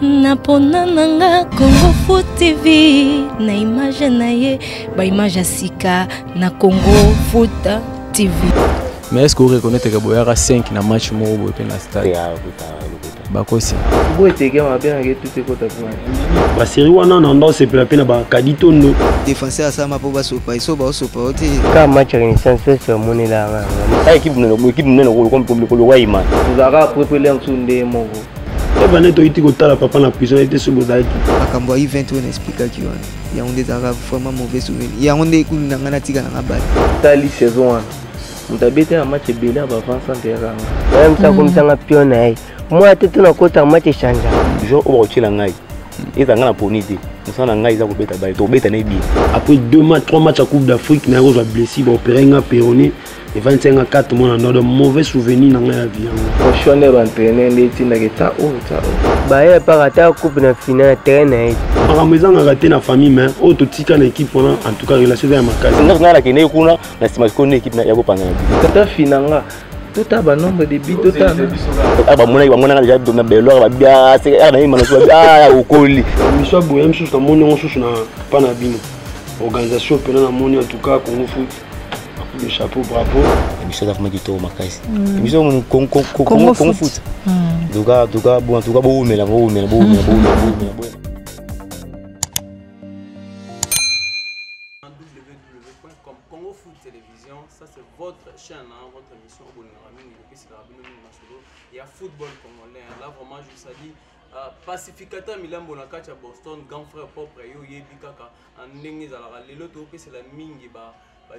Napona nanga Congo Foot TV na image na ye ba image asika na Congo Foot TV. Mais est-ce que vous reconnaissez que Boyara 5 na match moko boye na stade? Bakosi. Boye teke ma bien que tout est côté pour. Ba série wana na ndo c'est la peine ba kadito no. Défenseur ça ma pas sopa iso ba sopa oti. Ka match renaissance c'est moni la nga. Ba équipe no comme le Waima. Nous avons préparé un sunde moko. Et ben neto iti kotala papa na prison était sur Bozaki. Akambo a 21 explique qui wana. Il y a on des arabes vraiment mauvais souvenir. Il y a on des kulu na ngana tika na bali. Tali saison. Mutabete un match belé à Bafan Santerra. Même ça comme ça na pionnier. Moi tete na kota match chanja. Jo o chila ngai. Eza ngana ponité. Musana ngai za ko beta ba to beta na bi. Après 2 matchs, 3 matchs à Coupe d'Afrique, na roza blessé, ba opérer nga péroné et 25 à 4 mois dans de mauvais souvenirs na ngai vie. Prochaine entraîneur ndeti na keta o ta o. Ba ye pa rata coupe na finale terrain na ye. Rameza nga raté na famille mais o to tika na équipe en tout cas relation avec Makasi. Nga la kene kuna na sima ko na équipe na ya ko panga. Tata finanga. Tout a nombre de buts total. Ah ba mona déjà na belo ba bia c'est na imana so bia o koli. Mission boyem sous na moni on sous na pas na bino. Organisation pena na moni en tout cas Congo Foot. Le chapeau bravo. Mission d'afma qui to Makasi. Mission Congo Foot. Duga bon en tout cas bo mais la bo. Congo Foot Télévision, ça c'est votre chaîne, hein, votre émission où il y a football congolais. Là vraiment je vous dis pacificateur Milambo na kacha Boston, grand frère propre yo yebi kaka ndenge za la lelo to que c'est la mingi ba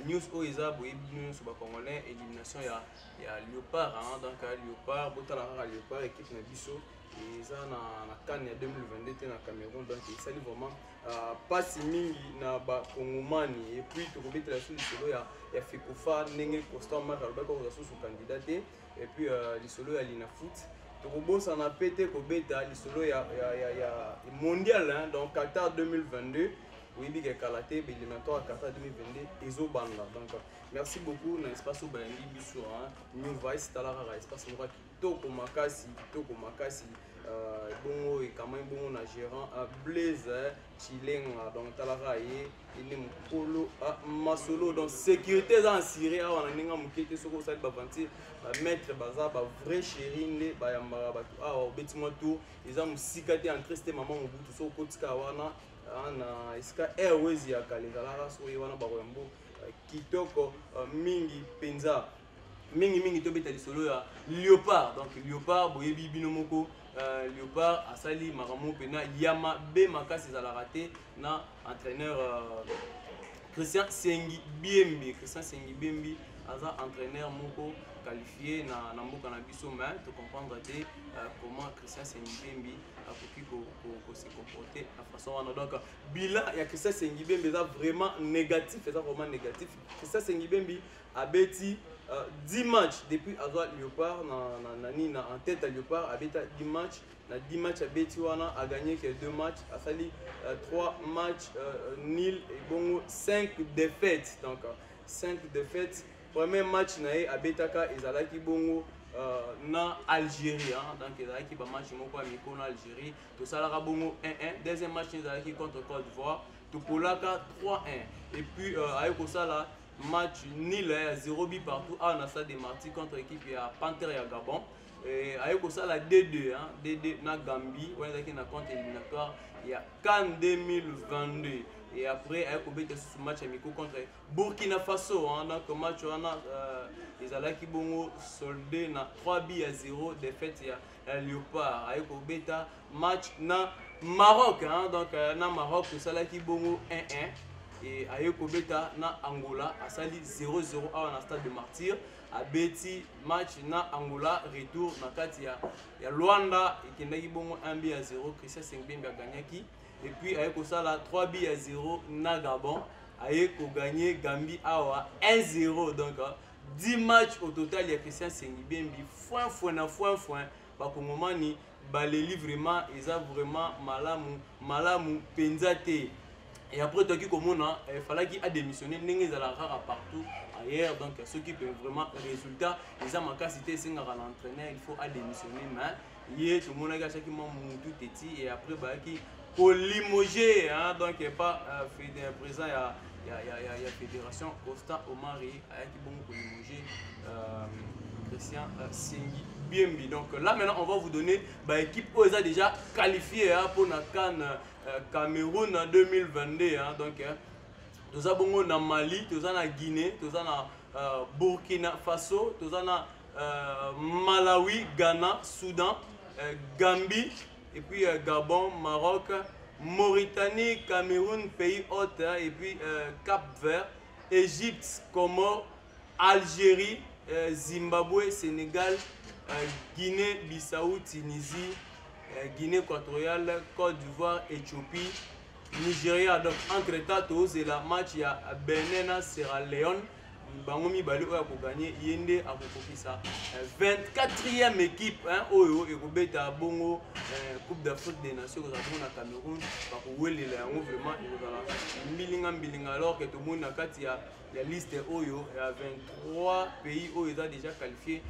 news oiza boye bino sur ba congolais élimination ya Léopard, hein, donc Léopard botala Léopard équipe na biso et ça na CAN ya 2022 na Cameroun, donc ça dit vraiment pas si mingi na ba congomani et puis to kobeta la sous solo ya Fekofa ndenge constant match albako za sous candidat et puis les solo ya Lina Foot to kobosa na pété kobeta les solo ya mondial, hein, donc Qatar 2022. Oui, bien Kalaté, éliminatoire à Qatar 2022, Ezo Banda. Donc, merci beaucoup. Dans l'espace où Bandi Bissou, New Vice, Talara, espace où Toko Makasi, Bongo et quand même bon na gérant Blaise, Chileng, donc Talara et Polo, Masolo, donc sécurité dans Syrie, on a un mouquet sur le site Bavanti, Maître Baza, vrai chéri, Bayamba, Betimo Tour, ils ont cicaté en triste maman au bout de son côté Kawana. Na iska airways ya kalezala so wana baroyambo kitoko mingi penza mingi to beta lisolo ya Léopard, donc Léopard boyebi bino moko Léopard asali maramo pena yama be makasi za la raté na entraîneur Christian Sengi Biembi aza entraîneur moko qualifié na mboka na biso, mais to comprendre comment Christian Sengi Biembi a pu se comporter la façon wana. Donc bilan ya Christian Sengi Biembi est vraiment négatif, Christian Sengi Biembi a beti 10 matchs depuis avoir Léopard en tête à Léopard a beti 10 matchs. Na 10 matchs à beti wana a gagné que 2 matchs, a sali 3 matchs nul et bon 5 défaites. Donc 5 défaites. Premier match na a betaka ezalaki bongo na Algérie, hein, donc ezalaki ba match moko amiko na Algérie, to salara bongo 1-1. Deuxième match ezalaki contre Côte d'Ivoire, to polaka 3-1. Et puis ayoko sala match nul à 0 but partout à na stade de Marty contre l'équipe ya Panther ya Gabon. Et ayoko sala 2-2, hein, 2-2 na Gambie, on ezalaki na compte éliminatoire ya CAN 2022. Et après, il y a ce match amico contre Burkina Faso. Hein, donc, le match, ils ont bongo soldé na 3-0 défaite à Léopard. Il y a match na Maroc. Hein, donc, na Maroc, ça qui bongo 1-1. Et il y a na Angola, à sali 0-0 à la stade de Martyr. A beti match na Angola, retour na Katia. Il y a Luanda, qui a bongo 1-0. Christian Sengbembe a gagné. Et puis avec ça là 3-0 na Gabon, avec gagné Gambie awa 1-0. Donc 10 matchs au total, il y a Christian Sengi Biembi foin ba kongomani baleli vraiment ils ont vraiment malamu penzate. Et après toi qui comme il fallait qu'il a démissionné n'engez à la rare partout ailleurs, donc ceux qui peuvent vraiment résultat ils ont ma capacité c'est l'entraîneur il faut démissionner mais Hier, tout le monde a gâché qui m'a tout petit et après, bah, qui pour limoger, hein, donc il n'y a pas présent, il y a Fédération Constant Omari, qui bon pour limoger Christian Sengi Biembi. Donc là maintenant, on va vous donner l'équipe qui est déjà qualifiée hein, pour la CAN Cameroun 2022. Hein, donc, nous avons na Mali, nous avons na Guinée, nous avons na Burkina Faso, nous avons Malawi, Ghana, Soudan, Gambie, et puis Gabon, Maroc, Mauritanie, Cameroun, pays hôtes, et puis Cap-Vert, Égypte, Comores, Algérie, Zimbabwe, Sénégal, Guinée-Bissau, Tunisie, Guinée équatoriale, Côte d'Ivoire, Éthiopie, Nigeria. Donc entre-temps, c'est la match, il y a Benin, Sierra Leone. Bangomi Bali a gagné Yende a ça 24e équipe hein oyo et Robeta Bongo Coupe d'Afrique des Nations au Cameroun par Wele là vraiment bilinga alors que tout le monde a il y a la liste oyo il y a 23 pays où ils ont déjà qualifié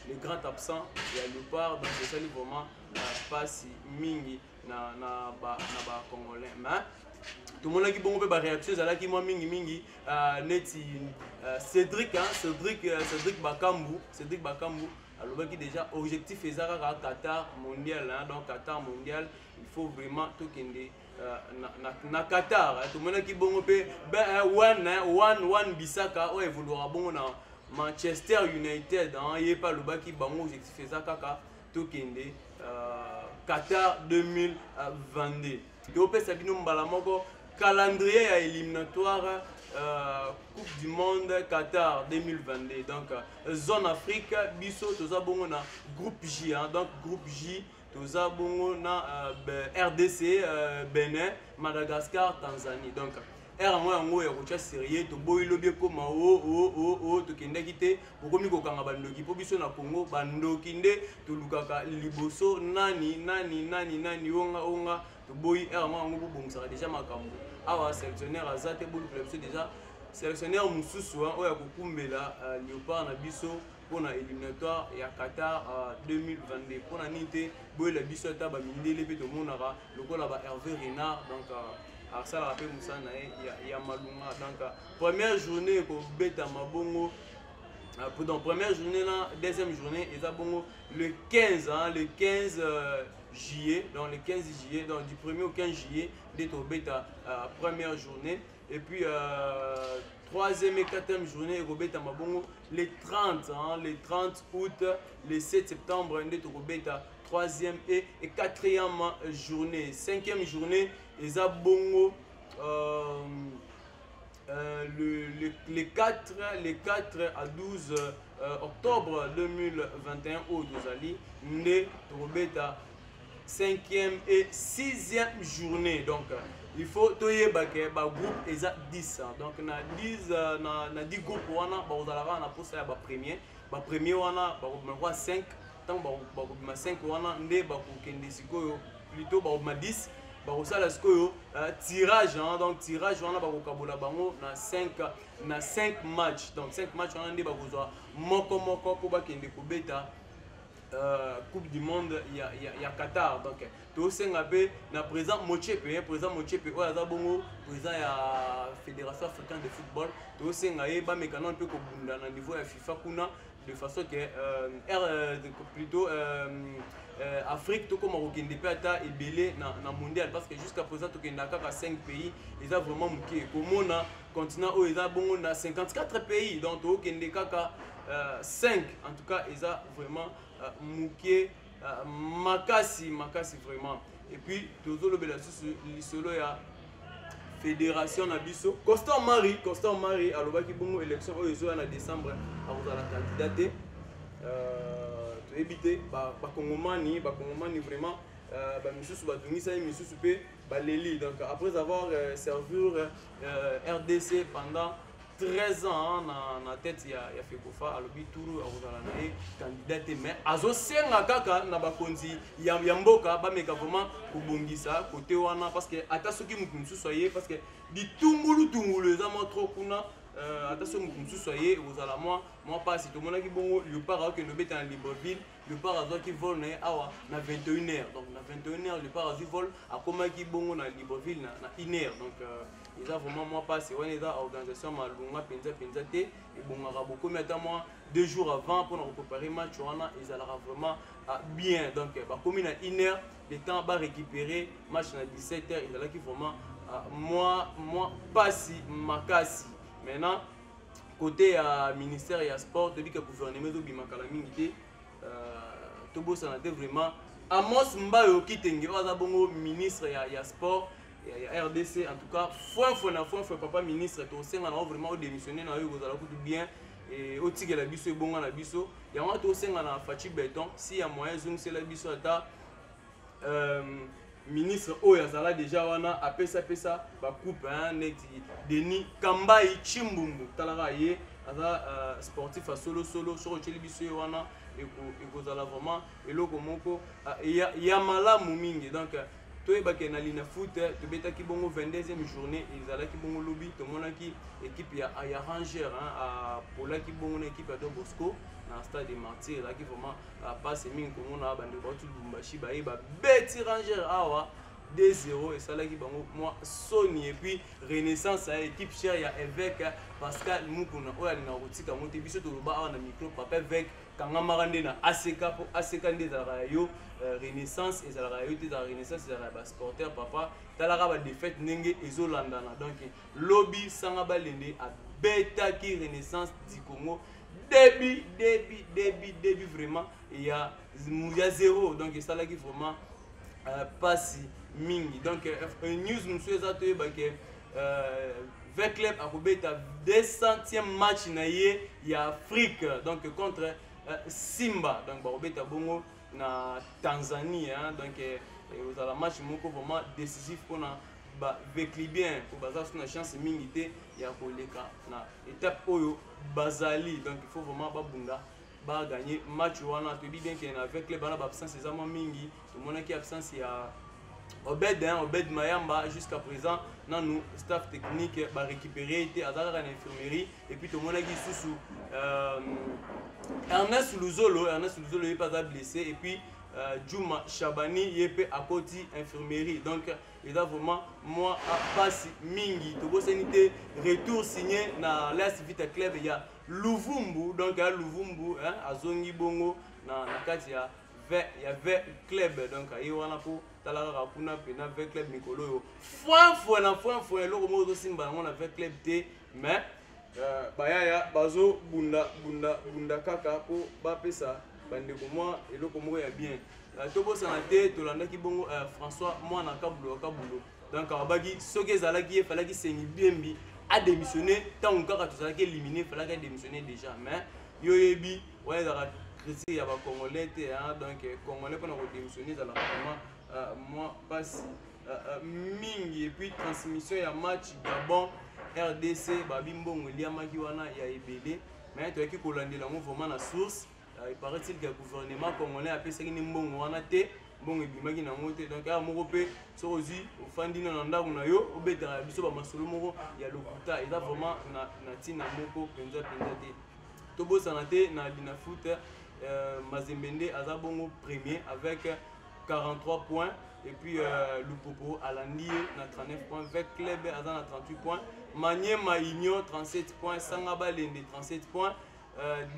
les grands absents il y a Léopard donc c'est vraiment passe mingi na congolais mais tout le monde qui bon peu réaction là qui moi mingi neti Cédric hein Cédric Bakambu alors qui déjà objectif ezaka Qatar mondial hein donc Qatar mondial il faut vraiment tout kende na Qatar tout le monde qui bon peu one Bissaka o évoluera bon na Manchester United hein il pas le bas qui bon objectif ezaka tout kende Qatar 2022 donc ça qui nous mbala moko calendrier éliminatoire Coupe du Monde Qatar 2022 donc zone Afrique biso toza bongo na groupe J hein, donc groupe J toza bongo na RDC Bénin Madagascar Tanzanie donc moi yango ya kocha sérieux to boyilo bien comme to kende kité bokomi ko kanga bandoki po biso na Congo bandoki nde to lukaka liboso nani onga to boy moi yango bobongisa déjà makambo awa sélectionneur azate bolu club déjà sélectionneur mususu oya kokumbela Léopard na biso pour éliminatoire et à Qatar 2022 pour la nité boy la biso ta ba mindele pe to monara lokola ba Hervé Renard donc alors ça rappelle Moussa il y a Malunga donc première journée pour beta mabongo pendant première journée là deuxième journée et ça bongo le 15 hein, le 15 juillet donc le 15 juillet donc du 1er au 15 juillet d'être beta première journée et puis troisième et quatrième journée Robeta Mabongo les 30 hein, les 30 août le 7 septembre d'être beta troisième et quatrième journée cinquième journée et ça bongo les 4 à 12 octobre 2021 au Dozali né Robeta 5e et 6e journée donc il faut toyer baké ba groupe eza 10 donc na 10 na 10 groupes wana ba ozalaka na posa ya ba premier wana ba 5 tant ba 5 wana nde ba kokende sikoyo plutôt ba 10 ba osala sikoyo tirage hein, donc tirage wana ba kokabola bango na 5 matchs donc 5 matchs wana nde ba kozwa moko po ba kende kobeta Coupe du Monde il y a Qatar donc tout ça na présent Mochepe o aza bongo présent ya Fédération africaine de football tout ça ba mekano un peu ko bunda na niveau ya FIFA kuna de façon que plutôt Afrique tout comme okende pe ata ebele na mondial parce que jusqu'à présent to kenda ka 5 pays ils a vraiment muké comme na continent o ils a bongo na 54 pays donc to kende ka 5 en tout cas ils a vraiment Mouké makasi vraiment et puis tozolo bela solo ya fédération na biso Constant Mari alobaki bongo élection oyo ezo na décembre akozala candidaté to éviter ba kongomani vraiment ba misusu ba tungisa misusu pe ba leli donc après avoir servi RDC pendant 13 ans na tête ya Fekofa alobi turu akozala na candidat mais azosenga kaka na bakonzi ya mboka ba meka vraiment kobongisa côté wana parce que ata soki mutu mususu aye parce que ditungulu eza mo trop kuna attention mutu soyez vous allez moi pas si tout le monde qui bon le par que nous bête en Libreville le par qui vole na awa na 21h donc na 21h le par vol à comment qui bon na Libreville na 1h donc ils a vraiment moi pas c'est on est dans organisation malunga penza té et bon beaucoup mais attends moi 2 jours avant pour nous préparer match on a ils allera vraiment bien donc bah comme il a 1h le temps va récupérer match na 17h ils allera qui vraiment moi pas si makasi maintenant côté ministère et sport depuis que le gouvernement de Bimakala Mingité tout beau ça vraiment Amos Mbayo qui tengue bongo ministre et sport et RDC en tout cas foi papa ministre to senga na vraiment démissionner na yo vous allez tout bien et au tigre la biso bongo na biso ya moi to senga na Fachi Béton si ya moyen zoom c'est la biso ata ministre Oyazala déjà wana apesa ba coupe neti Denis Kambai Chimbumbu talara ye aza sportif à solo sur cheli biso wana ekozala vraiment eloko moko ya malamu mingi donc toyebake na lina foot tobetaki bongo 22e journée ezalaki bongo lobby tomonaki équipe ya Ranger a polaki bongo na équipe ya Don Bosco na stade des Martyrs là qui vraiment passe mingi komona bande ba tout Lumbashi ba yeba beti Ranger awa 2-0 et ça là qui bango moi Sony et puis Renaissance à équipe chère ya évêque Pascal Mukuna oya na rotika monte biso to ba na micro papa évêque kanga marande na ACK ndezala yo Renaissance et ça la yo ta Renaissance ça ba sporteur papa talara ba défaite ndenge ezolandana donc lobby sanga balende a beta qui Renaissance du Congo début vraiment il y a 0 donc ça là qui vraiment pas si mingi donc news nous sommes attendu que avec club a kobeta 200e match na ye ya Afrique donc contre Simba donc ba kobeta bongo na Tanzanie donc vous avez match moko vraiment décisif pour na ba vekli bien pour baza sur na chance mingi te ya koleka na étape oyo bazali donc il faut vraiment ba bunda ba gagner match wana to bien que avec les bana ba absence ezama mingi to mona ki absence ya Obed Mayamba jusqu'à présent nous staff technique ba récupérer été à l'infirmerie et puis to mona ki susu Ernest Luzolo est pas blessé et puis Juma Chabani yepe à côté infirmerie donc il a vraiment moi passe mingi to bosenité retour signé na l'As Vita Club il y a Luvumbu donc à Luvumbu azongi bongo na kati ya il y avait club donc il y a pour talara kuna pena avec club Mikolo foi le mot simba on avait club T mais bayaya bazo bunda kaka po ba pesa bande ko moi et le komo ya bien tobo sanate to landa ki bongo François moi na kabulo donc abagi soke zalaki falaki sengi biembi a démissionné tant kaka to zalaki éliminé falaki démissionner déjà mais yoyebi ouais za critique ya ba congolais donc congolais pour démissionner za la vraiment moi passe mingi et puis transmission ya match Gabon RDC babimbongo liamaki wana ya ebele mais to ki kolandela mo vraiment na source il paraît-il que le gouvernement congolais a pesé une bonne wanate bon et bimaki na moté donc à moko pe so ozi ofandi na ndako na yo obetera biso ba masolo moko ya lokuta il a vraiment na tina moko penza te to bosa na te na lina foot Mazembende aza bongo premier avec 43 points et puis Lupopo Alandi na 39 points avec Club aza na 38 points Maniema Union 37 points Sangaba Lende 37 points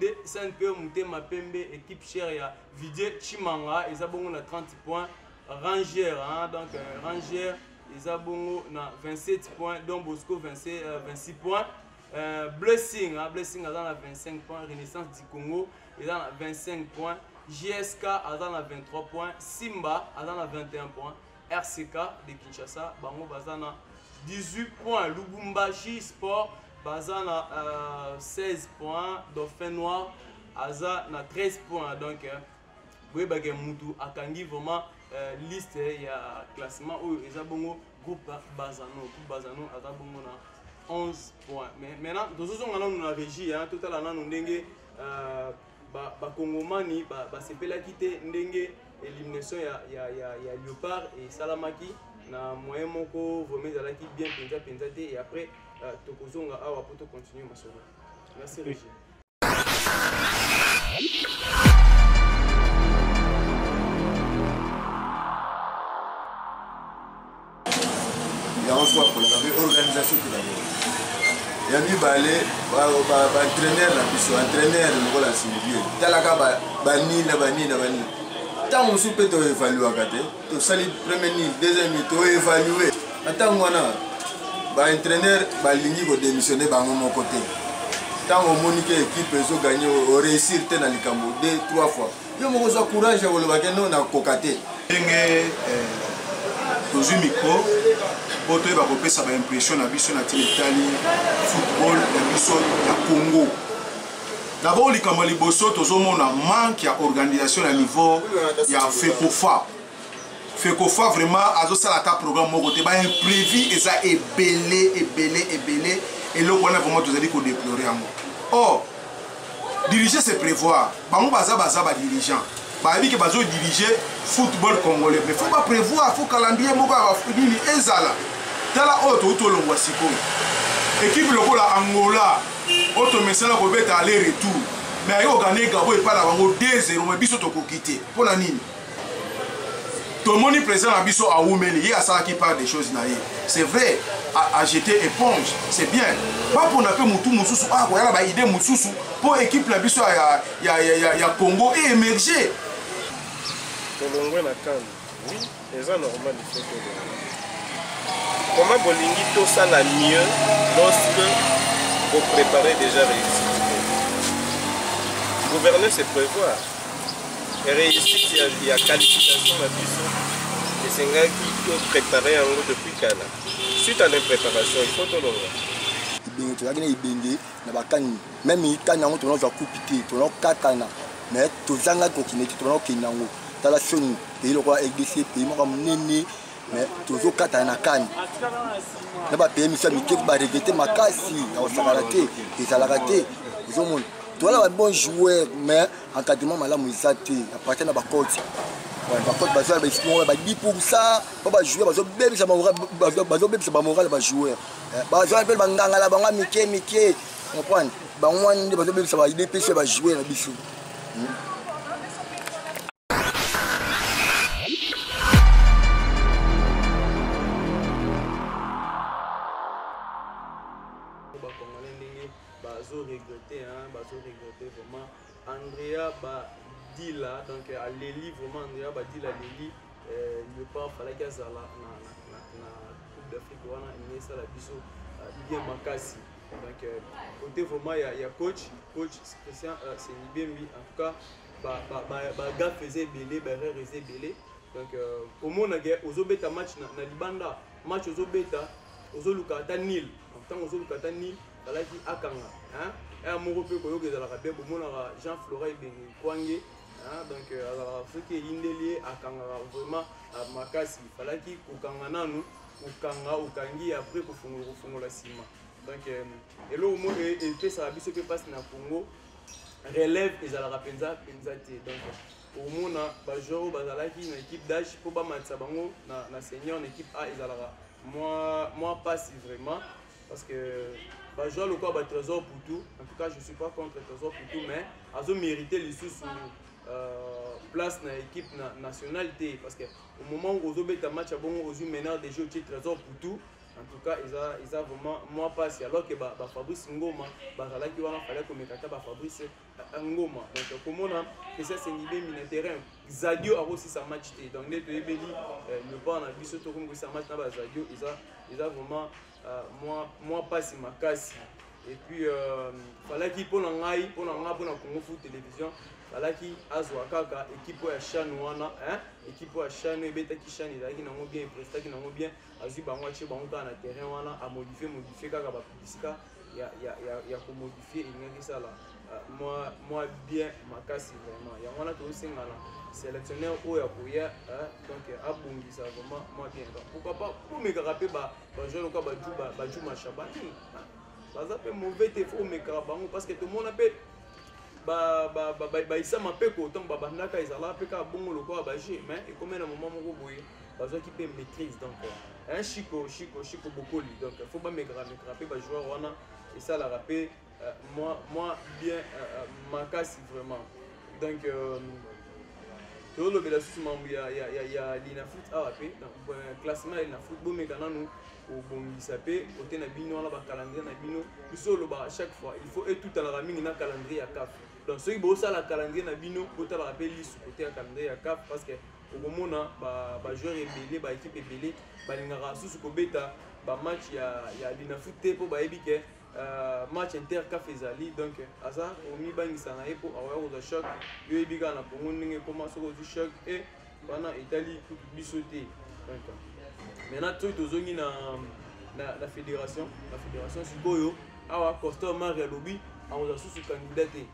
de Saint-Pierre Mutema Pembe équipe chère ya Vidier Chimanga ils a bongo na 30 points Ranger donc Ranger ils a bongo na 27 points Don Bosco 26 points Blessing Blessing a dans la 25 points Renaissance du Congo il a 25 points JSK a dans la 23 points Simba a dans la 21 points RCK de Kinshasa bango bazana 18 points Lubumbashi Sport bazana 16 points Dauphin Noir aza na 13 points donc oui bagay mutu akangi vraiment liste ya classement oyo eza bongo groupe Bazano aza bongo na 11 points mais maintenant tozozonga nanu na régie total nanu ndenge ba kongomani ba sepelaki te ndenge élimination ya Léopard et Salamaki na moyen moko vraiment ezalaki bien penza te et après tokozonga awa pour continuer masolo. Merci Régis. Il y a un soir pour l'organisation tout d'abord. Il y a du balai, entraîneur la biso, entraîneur le la similier. Talaka bani. Tant on soupe to évaluer kate, to sali premier ni, deuxième ni to évaluer. Attends wana ba entraîneur ba lingi ko démissionner ba mon côté. Tant on monique équipe zo gagner au réussir te na likambo 2-3 fois. Yo mo ko courage ko le bakeno na kokate. Ngé tozu micro poto ba kopesa ba impression na biso na Italie football na biso ya Congo. D'abord likambo liboso tozomona manque ya organisation à niveau ya FECOFA. FECOFA vraiment azosala ta programme moko te ba imprévu eza ebelé et là on a vraiment tozali ko déplorer yango. Or diriger c'est prévoir. Bango baza ba dirigeant. Ba bi ke bazo diriger football congolais mais faut pas prévoir, faut calendrier moko ba fini ezala. Tala auto longwa siko. Équipe lokola Angola auto mesala ko beta aller retour. Mais ayo gagner Gabo et pas la bango 2-0 mais biso to ko quitter. Pour la nini? Tout le monde est présent à biso à Oumeli, il y a ça qui parle des choses naïves. C'est vrai, à jeter éponge, c'est bien. Pas pour n'appeler Moutou Moussoussou, ah voilà bah idée Moussoussou pour équipe la biso ya Congo et émerger. Tolongwe na kan. Oui, c'est normal il faut que comment bolingi tout ça la mieux lorsque vous préparez déjà réussite. Gouverner c'est prévoir. Et réussite il y a qualification la biso. Et c'est un gars qui peut préparer en haut depuis Kana. Suite à la préparation, il faut tolonga. Tu vas gagner ibenge na bakani même ikana ngo tono za kupite tono katana mais tozanga continuer tono kinango tala soni pays lokwa église pays moko munene mais toujours katana na kani na ba pays misa mike ba regretter makasi na osakarate ezalakate zomon toi là bon joueur mais encadrement malamu izate à partir na ba coach ba coach ba joueur ba estimé ba 10% ba joueur ba bebisa ba moral ba joueur ba joueur ba nganga la banga mike comprendre ba ngwani ba bebisa ba idps ba joueur na biso. Regretter vraiment Andrea Badila donc à Leli vraiment Andrea Badila Leli le pas fallait qu'il y na Coupe d'Afrique wana ni ça la biso bien makasi donc côté vraiment il y a coach Christian c'est bien lui en tout cas gars faisait belé erreur faisait belé donc au monde aux beta match na libanda match aux beta aux lukata nil en tant aux lukata nil fallait qu'il akanga hein un mot peu que la rabais bon Jean Florent Bengi Kwange donc alors ce qui est indélé à Kangara vraiment makasi fallait qu'il ukanga nanu ukanga ukangi après pour fongo la ciment donc et là au moins et fait ça biso que passe na Congo relève et à la penza te donc au moins ba joueur bazalaki na équipe d'âge pour ba matsa bango na senior équipe A ezalaka moi passe vraiment parce que bah jouer le quoi bah Trésor Poutou en tout cas je suis pas contre Trésor Poutou mais ils ont mérité les sous place dans l'équipe nationale parce que au moment où ils ont fait un match à bon aux meneurs des jeux Trésor Poutou en tout cas ils a vraiment moi passé alors que bah Fabrice Ngoma bah là qui va falloir que mes kata bah Fabrice Ngoma donc comment on a que ça c'est une idée mine terrain Zadio a aussi sa match donc les deux béli le pas on a vu surtout comme ça match là Zadio ils a vraiment moi passe ma casse et puis fallait qu'il pour Congo Foot télévision fallait qu'il azwa kaka équipe ya Chanouana hein équipe ya Chanou beta ki Chani là qui n'a bien presta qui n'a bien azu bango che bango na terrain wana a modifier kaka ba publicité ya ko modifier il ça là moi bien ma casse vraiment ya wana to singala sélectionneur oya koya donc abongi ça vraiment moi bien pourquoi pas pour me rappeler ba jouer ko ba Juma Shabani ça peut mauvais te faut me karabango parce que tout le monde appelle baisama mpe kotongo babandaka ezala mpe kaka bongo lokola baje mais ekomai na moment moko boye bazwaki mpe maîtrise donc un chico bokoli donc faut bamekaka mpe bajoueur wana esalaka mpe moi bien makasi vraiment donc tolobela susu mambo ya linafoot awa mpe classement ya linafoot bomeka nanu obongisa mpe kote na bino wana bacalendrier na bino biso olobaka à chaque fois il faut etutalaka mingi na calendrier ya CAF donc soki bosala calendrier na bino botalaka mpe lisu kote ya calendrier ya CAF parce que okomona bajoueur ebele baéquipe ebele balingaka susu kobeta bamatch ya linafoot te mpo bayebi ke match inter CAF ezali donc aza omibangisa na ye mpo akoya kozwa choc yo yebi kaka na kongo ndenge ekoma soki ozwi choc e wana etali kutu biso te donc maintenant soki tozongi na fédération sikoyo awa Costa Omar alobi akozwa susu candidat te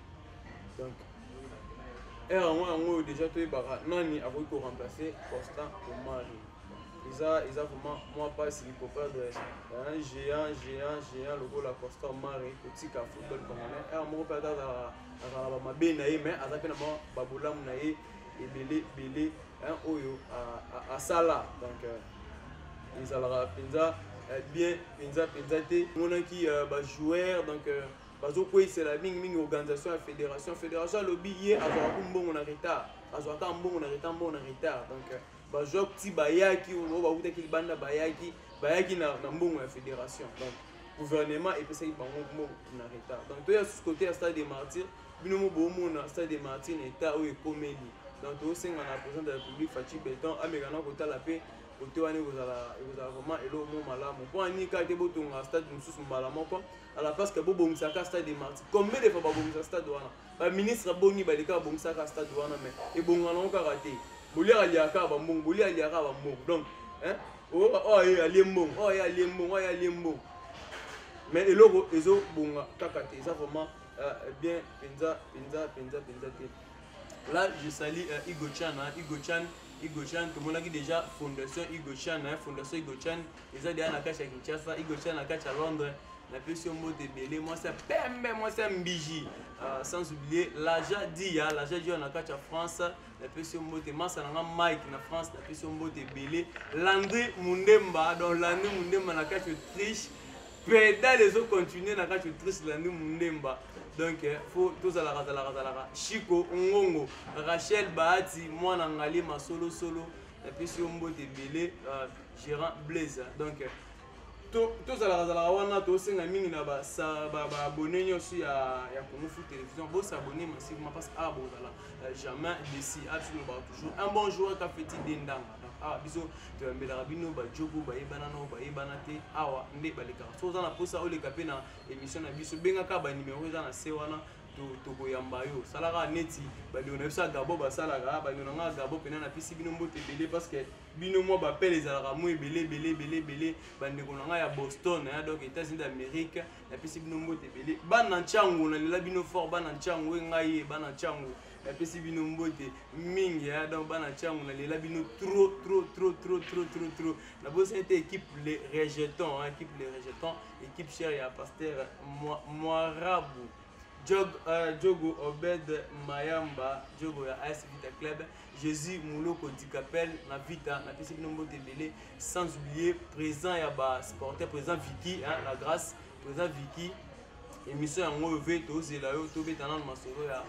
donc yango oyo déjà toyebaka nani akoki koremplacer Costa Omar eza vraiment moi passe il faut perdre un géant lokola Costa Omar kotika football congolais moko mpe azala bamabe na ye mais aza mpe na babolamu na ye ebele oyo asala donc ezalaka mpenza bien mpenza te monaki bajoueur donc bazokweyisela mingi organisation ya fédération alobi ye azwaka mbongo na retard mbongo na retard donc bajoueur ti bayaki oyo bautaki libanda bayaki na mbongo ya fédération donc gouvernement epesaki bango mbongo na retard donc toya susu côté ya stade des martyrs bino mo bomona stade des martyrs na état oyo ekomeli donc tosenga na président de la république Fachi Beton amekana kotala mpe kote wana ekozala vraiment eloko mo malamu mpo ani kaka te botonga stade mosusu mbala moko ala parce que bobongisaka stade des martyrs combien de fois babongisa stade wana baministre bongi baleka babongisaka stade wana mais ebongana ngo kaka te bolia aliaka bambongo donc alie mbongo mais eloko ezobonga kaka te eza vraiment bien penza te. Là je salue Igo Chan tomonaki déjà fondation Igo Chan eza déjà na kati ya Kinshasa Igo Chan na kati ya Londres na pesi mbote belé moi c'est mbiji sans oublier l'agent dia na kati ya France na pesi mbote masa na Mike na France na pesi mbote belé Landry Mundemba na kati ya Autriche pédale les autres continuer na kati ya Autriche Landry Mundemba donc faut tous à la Chico Ngongo Rachel Bahati mwana ngalima solo na pesi mbote belé Gérant Blaise donc tous à la wana to senga mingi na ba abonné nyonso ya Congo Foot Télévision bo s'abonner massivement parce que jamais déci absolument toujours un bon joueur qui a fait dendanga donc biso to mbela bino ba jogo ba yebana no ba yebana te awa nde baleka so za na posa o le kapé na émission na biso benga ka ba numéro za na se wana tokoyamba yo salaka neti baliona biso gabo basalaka baliona nga gabo pena na pisi bino mbote belé parce que bino mo bapele ezalaka mo belé bandeko na nga ya Boston donc États-Unis d'Amérique na pisi bino mbote belé bana nchangu na lela bino fort bana nchangu ngai bana nchangu na pisi bino mbote mingi donc bana nchangu na lela bino trop na bosse était équipe les rejetons équipe chère ya pasteur Moirabu Djogo Obed Mayamba Djogo ya AS Vita Club Jésus Mouloko Dikapel na Vita na pesi nombo tebele sans oublier présent ya ba sporteur présent Vicky la grâce présent Vicky émission yango veto zela yo to betana na masoro ya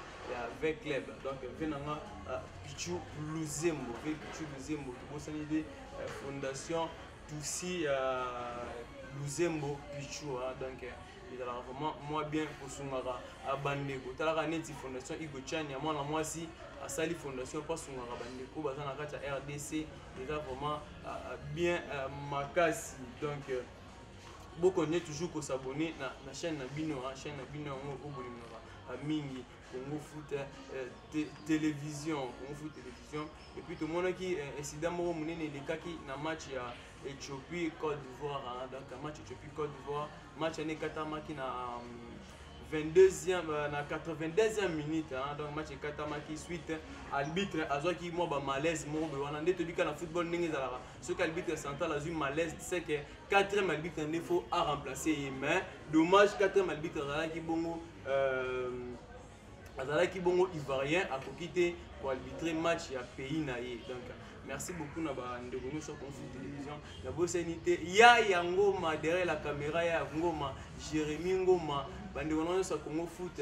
avec club donc venanga Pichu Luzembo to bosani de fondation Toussi Luzembo Pichu donc il a vraiment moi bien pour son bandeko talaka neti fondation Igo Chan ya mwana mwasi asali fondation pas son bandeko baza na kati ya RDC il a vraiment bien makasi donc beaucoup ne toujours ko s'abonner na chaîne na bino au bolinga mingi Congo Foot télévision et puis tout le monde qui incident moko munene lekaki na match ya Éthiopie Côte d'Ivoire donc match Éthiopie Côte d'Ivoire match ane katamaki na 22e na 82e minute donc match katamaki suite arbitre azwaki mo ba malaise mo be wana ndeto bika na football ndenge ezalaka ce arbitre central azwi malaise c'est que 4e arbitre ne faut à remplacer mais dommage 4e arbitre azalaki bongo azalaki bongo ivoirien akoki te koarbitre match ya pays na ye. Donc merci beaucoup na bandeko nyonso Congo Télévision na bosani te ya Ngoma derrière la caméra ya Ngoma Jérémy Ngoma bandeko nyonso Congo Foot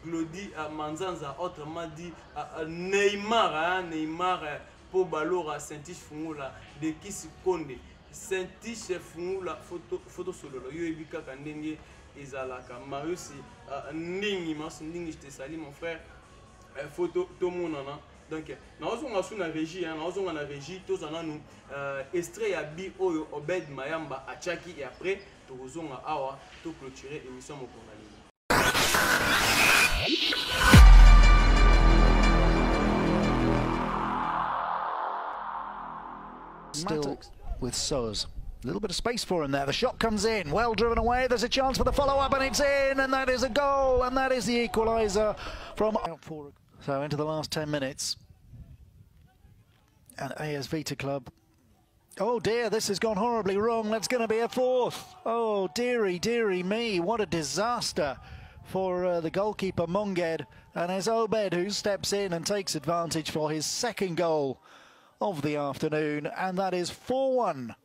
Glody Manzanza autrement dit Neymar po balora Saint-Tiche Fungula de Kisi Konde Saint-Tiche Fungula photo solo yo ebika kandenge ezalaka Marius Ndingi je te salue mon frère photo tout le monde donc nous avons na régie tous en nous extrait ya bi oyo Obed Mayamba achaki et après tout ozonga awa tout clôturer émission mon Still with Soz. A little bit of space for him there. The shot comes in. Well driven away. There's a chance for the follow-up and it's in. And that is a goal. And that is the equaliser from... So into the last 10 minutes. And AS Vita Club. Oh dear, this has gone horribly wrong. That's going to be a fourth. Oh, dearie me. What a disaster for the goalkeeper Monged. And it's Obed who steps in and takes advantage for his second goal of the afternoon. And that is 4-1.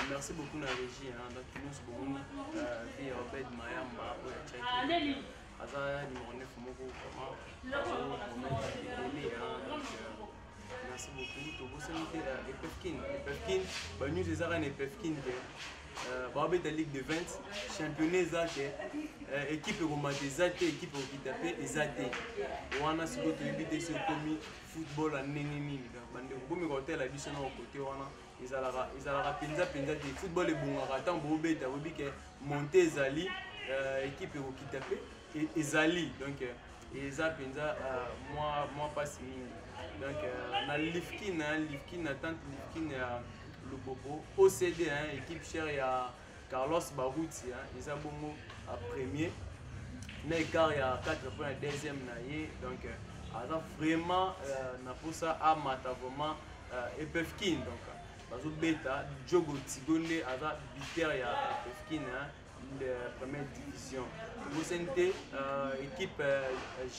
Merci beaucoup la régie donc nous sommes via Obed Mayamba pour checker Aza numéro 9 moko comment merci beaucoup to bossanité Epefkin ba nous des arènes Epefkin Babé de Ligue de 20 championnat zate équipe romate zate équipe okitape ezate wana siko to ebité sur komi football en nini bande bomi hotel la biso na côté wana ezalaka penza de football ebungaka ntango bobeta bobi ke monte ezali équipe okitape ezali donc eza penza moi passe mingi donc na Lifkin na tante Lifkin le Bobo OCD équipe chère ya Carlos Barouti ils a bongo à premier mais car il y a 4 points deuxième na ye donc aza vraiment na posa à mata vraiment Epefkin donc bazo beta Jogo Tigonde aza biter ya Epefkin de première division vous sentez équipe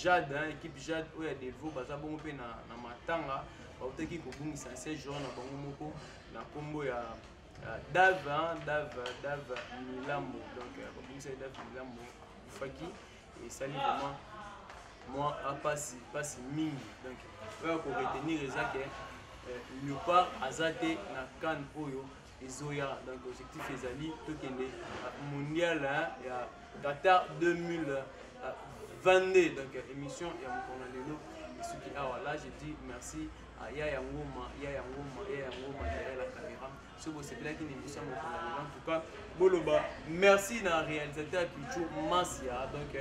Jade équipe Jade où il y a des veaux baza bongo pe na matanga bautaki ko bungisa 16 jours na bango moko na combo ya Dave Milambo donc comme ça Dave Milambo Faki et salut vraiment moi à passe mingi donc pour retenir exact Léopard azate na kan oyo ezoya donc objectif ezali tokende mondial ya Qatar 2022 donc émission ya mokona lelo esuki awa là je dis merci à Yaya Ngoma derrière la caméra. Ce beau c'est bien qu'il émission en tout cas boloba merci na réalisateur Pichu Masia donc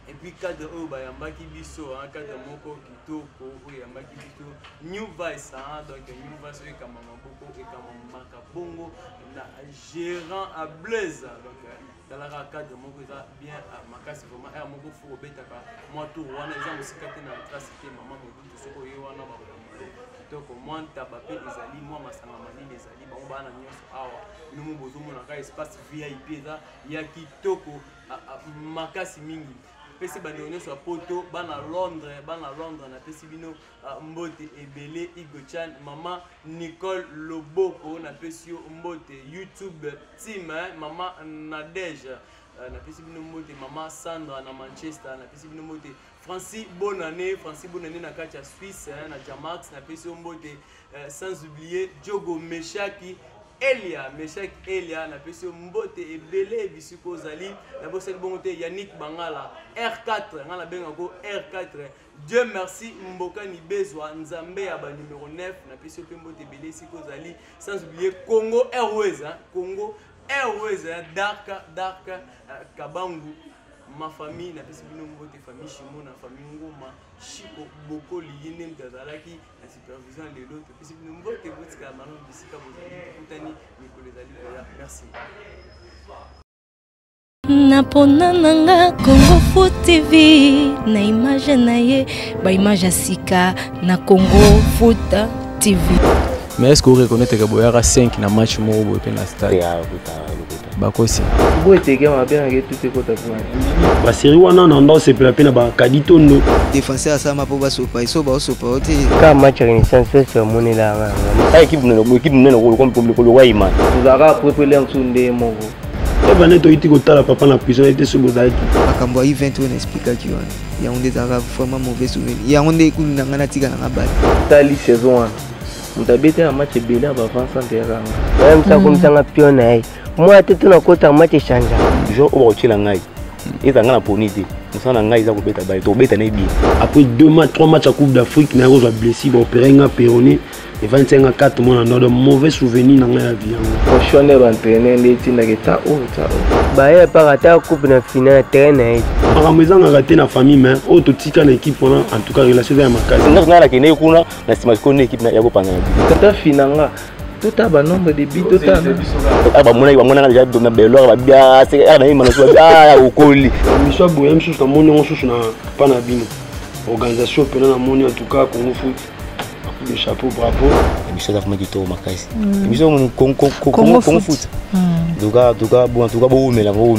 et puis cadre oba yambaki biso cadre moko kitoko yambaki biso New Vice donc New Vice et kamama boko et kamama kabongo na gérant à Blaise donc dans la cadre moko ça bien makasi vraiment et moko fo betaka moi tout wana eza musikate na tracité maman mobutu soko ye wana ba donc moi tabape ezali moi masanga malili ezali bango bana nyonso awa numu bozomona ka espace VIP eza ya kitoko makasi mingi pesi bande nyonso poto bana Londres na pesi bino mbote ebele Igochan mama Nicole Loboko na pesi mbote YouTube team mama Nadège na pesi bino mbote mama Sandra na Manchester na pesi bino mbote Francis bonne année na kacha Suisse na Jamax na pesi mbote sans oublier Diogo Meshaki Elia na pesi mbote ebele bisiko zali na bosel bongote Yannick Bangala R4 ngala benga ko R4 Dieu merci mboka ni bezwa nzambe ya ba numéro 9 na pesi mbote ebele siko zali sans oublier Congo Airways Dark Kabangu ma famille na pesi bino mbote famille Shimo na famille Ngoma Chiko Boko liyene mtazalaki na supervision de l'autre pesi bino mbote botika mano bisika bozali kutani Nicolas Ali merci napona nanga Congo Foot TV na image na ye ba image sika na Congo Foot TV. Mais est-ce que vous reconnaissez que vous avez 5 dans le match où vous avez dans le stade? Bakosi. Vous êtes bien avec tout ce que vous avez. La série wana nando c'est la peine ba kaditondo. Défenseur ça m'a pas sopa, ils sont pas sopa. Quand match renaissance c'est mon là. La équipe ne comme le Waima. Vous avez préparé un sonde mon. Et ben neto iti kotala papa na prison était sur Bozaki. Akambo event on explique qui on. Il y a un des arabes vraiment mauvais souvenir. Il y a un des coups n'angana tika na bali. Tali saison. On t'a bêté un match belé à avant terrain. Même ça comme ça pionnier. Moi tete na kota match change. Jo o chila ngai. Ezanga na ponité. Musana ngai za ko beta ba to beta na bi. Après 2 matchs 3 matchs à Coupe d'Afrique na ko blessé ba opérer nga péroné. Et 25 à 4 mois dans de mauvais souvenirs dans la vie. Prochaine entraîneur n'était na ta o ta. Ba ya pas rater coupe na finale terrain. En maison a raté na famille mais auto tika na équipe pendant en tout cas relation avec Makasi. Na kene kuna na sima ko équipe na yako panga. Tata finanga tout a nombre de buts total. Ah ba mona déjà na belo ba bia c'est na imana so bia ukoli. Mission boyem sous na moni on sous na pana bino. Organisation pena na moni en tout cas Congo Foot. Le chapeau, bravo. Émission d'Afrique du Tour, Makasi. Émission Congo Foot. En tout cas, bon, mais là, bon.